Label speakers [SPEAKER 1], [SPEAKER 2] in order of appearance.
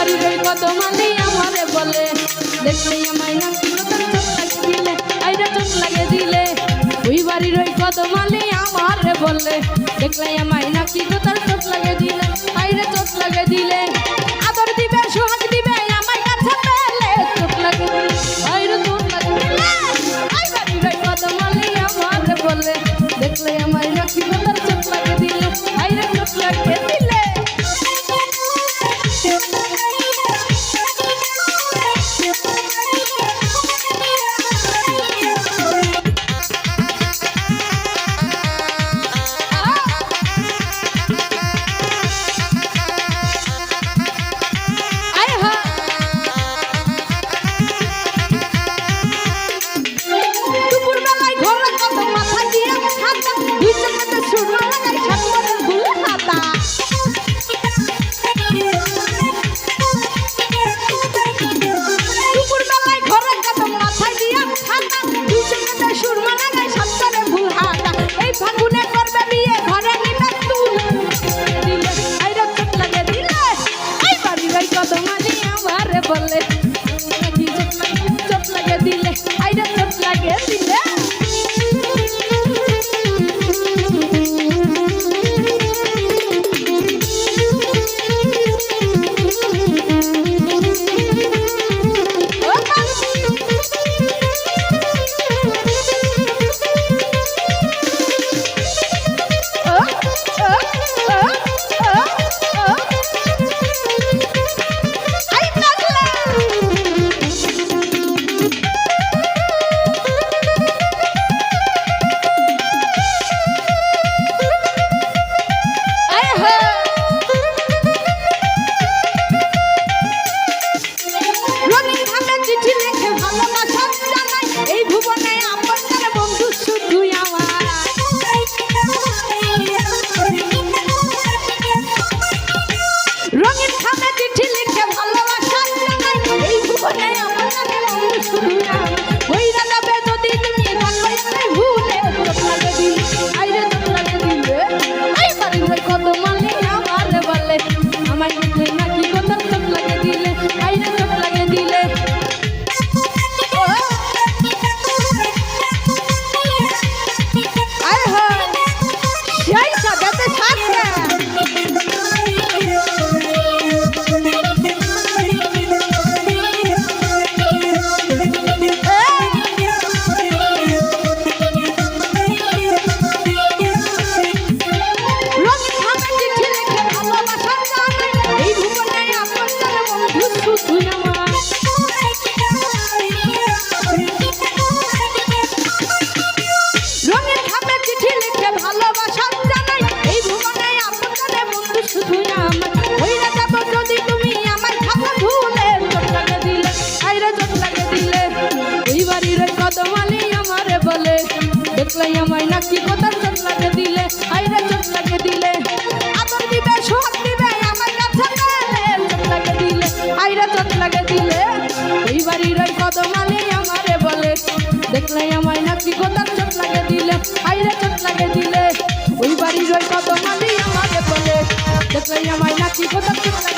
[SPEAKER 1] বাড়ির ওই কদমালি আমারে বলে দেখলে আমায় নাকি তোর চোখ লাগে দিলে আইরে চোখ লাগে দিলে ওই বাড়ির ওই কদমালি আমারে বলে দেখলে আমায় নাকি তোর চোখ লাগে দিলে আইরে চোখ লাগে দিলে আদর দিবে সোহাগ দিবে আমায় কাছে পেলে চোখ লাগে আইরে চোখ লাগে দিলে ওই বাড়ির ওই কদমালি আমারে বলে দেখলে আমায় নাকি তোর চোখ লাগে দিলে আইরে চোখ লাগে দিলে বলে চোখ লাগে দিলে আইরা চোখ লাগে দিলে দেখলে আমায় নাকি কথা চোখ লাগে দিলে আইরে চোখ লাগে দিলে আদর দিবে সোহাগ দিবে আমায় কাছে পেলে চোখ লাগে দিলে আইরে চোখ লাগে দিলে ওই বাড়ির ওই কদমালি আমারে বলে দেখলে আমায় নাকি কথা চোখ লাগে দিলে আইরে চোখ লাগে দিলে ওই বাড়ির ওই কদমালি আমারে বলে দেখলে আমায় নাকি কথা চোখ